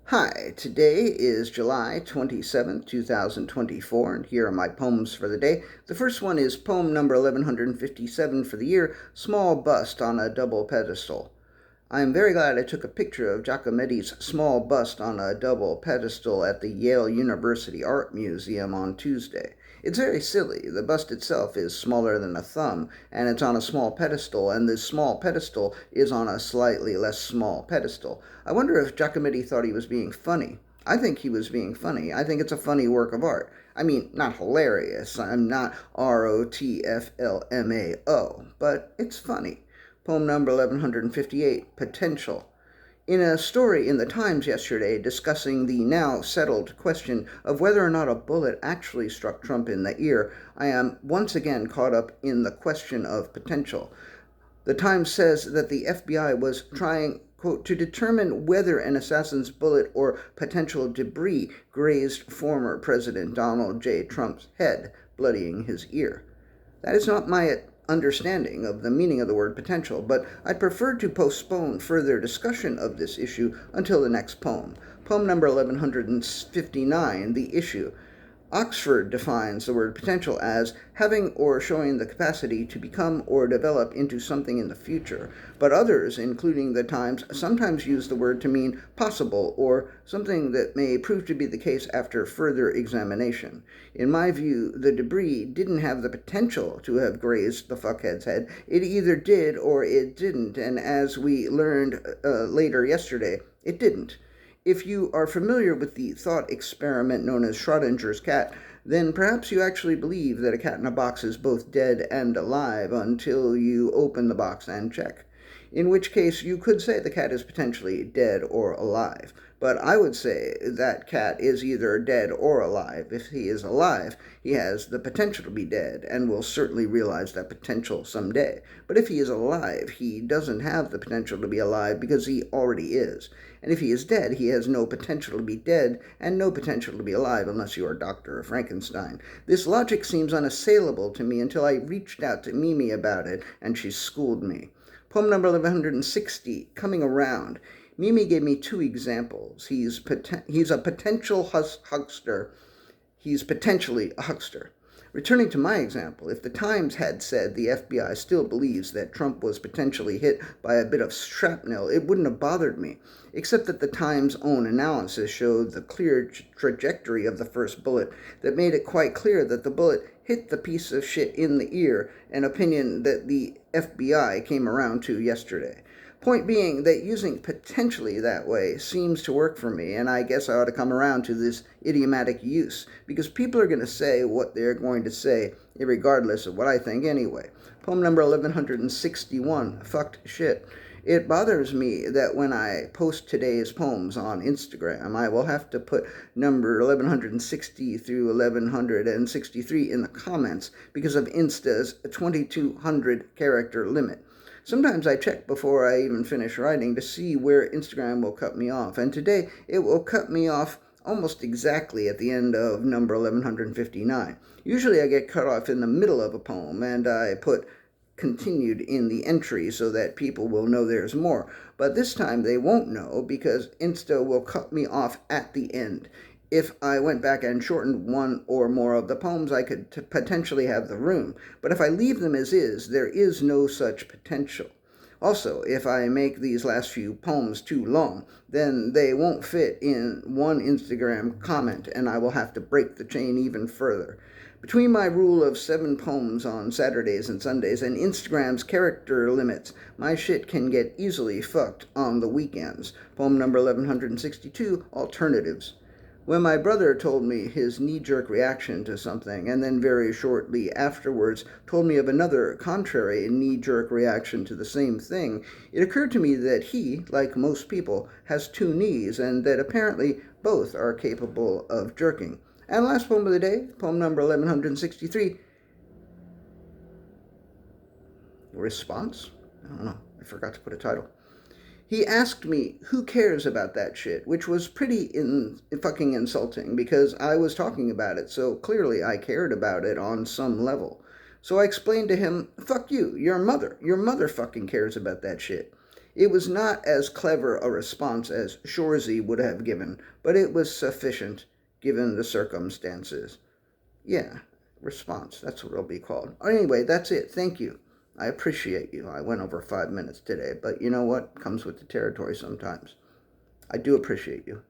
Hi, today is July 27th, 2024, and here are my poems for the day. The first one is poem number 1157 for the year, Small Bust on a Double Pedestal. I am very glad I took a picture of Giacometti's small bust on a double pedestal at the Yale University Art Museum on Tuesday. It's very silly. The bust itself is smaller than a thumb, and it's on a small pedestal, and this small pedestal is on a slightly less small pedestal. I wonder if Giacometti thought he was being funny. I think he was being funny. I think it's a funny work of art. I mean, not hilarious. I'm not ROTFLMAO, but it's funny. Poem number 1158, Potential. In a story in the Times yesterday discussing the now settled question of whether or not a bullet actually struck Trump in the ear, I am once again caught up in the question of potential. The Times says that the FBI was trying, quote, to determine whether an assassin's bullet or potential debris grazed former President Donald J. Trump's head, bloodying his ear. That is not my understanding of the meaning of the word potential, but I'd prefer to postpone further discussion of this issue until the next poem. Poem number 1159, The Issue. Oxford defines the word potential as having or showing the capacity to become or develop into something in the future, but others, including the Times, sometimes use the word to mean possible or something that may prove to be the case after further examination. In my view, the debris didn't have the potential to have grazed the fuckhead's head. It either did or it didn't, and as we learned later yesterday, it didn't. If you are familiar with the thought experiment known as Schrodinger's cat, then perhaps you actually believe that a cat in a box is both dead and alive until you open the box and check. In which case, you could say the cat is potentially dead or alive. But I would say that cat is either dead or alive. If he is alive, he has the potential to be dead and will certainly realize that potential someday. But if he is alive, he doesn't have the potential to be alive because he already is. And if he is dead, he has no potential to be dead and no potential to be alive unless you are Dr. Frankenstein. This logic seems unassailable to me until I reached out to Mimi about it and she schooled me. Poem number 1160, Coming Around. Mimi gave me two examples. He's a potential huckster. He's potentially a huckster. Returning to my example, if the Times had said the FBI still believes that Trump was potentially hit by a bit of shrapnel, it wouldn't have bothered me, except that the Times' own analysis showed the clear trajectory of the first bullet that made it quite clear that the bullet hit the piece of shit in the ear, an opinion that the FBI came around to yesterday. Point being that using potentially that way seems to work for me, and I guess I ought to come around to this idiomatic use, because people are going to say what they're going to say, regardless of what I think anyway. Poem number 1161, Fucked Shit. It bothers me that when I post today's poems on Instagram, I will have to put number 1160 through 1163 in the comments because of Insta's 2200 character limit. Sometimes I check before I even finish writing to see where Instagram will cut me off, and today it will cut me off almost exactly at the end of number 1159. Usually I get cut off in the middle of a poem, and I put continued in the entry so that people will know there's more. But this time they won't know because Insta will cut me off at the end. If I went back and shortened one or more of the poems, I could potentially have the room. But if I leave them as is, there is no such potential. Also, if I make these last few poems too long, then they won't fit in one Instagram comment, and I will have to break the chain even further. Between my rule of 7 poems on Saturdays and Sundays and Instagram's character limits, my shit can get easily fucked on the weekends. Poem number 1162, Alternatives. When my brother told me his knee-jerk reaction to something, and then very shortly afterwards told me of another contrary knee-jerk reaction to the same thing, it occurred to me that he, like most people, has 2 knees, and that apparently both are capable of jerking. And last poem of the day, poem number 1163, Response? I don't know, I forgot to put a title. He asked me, who cares about that shit, which was pretty fucking insulting because I was talking about it, so clearly I cared about it on some level. So I explained to him, fuck you, your mother fucking cares about that shit. It was not as clever a response as Shorzy would have given, but it was sufficient given the circumstances. Yeah, response. That's what it'll be called. Anyway, that's it. Thank you. I appreciate you. I went over 5 minutes today, but you know what? Comes with the territory sometimes. I do appreciate you.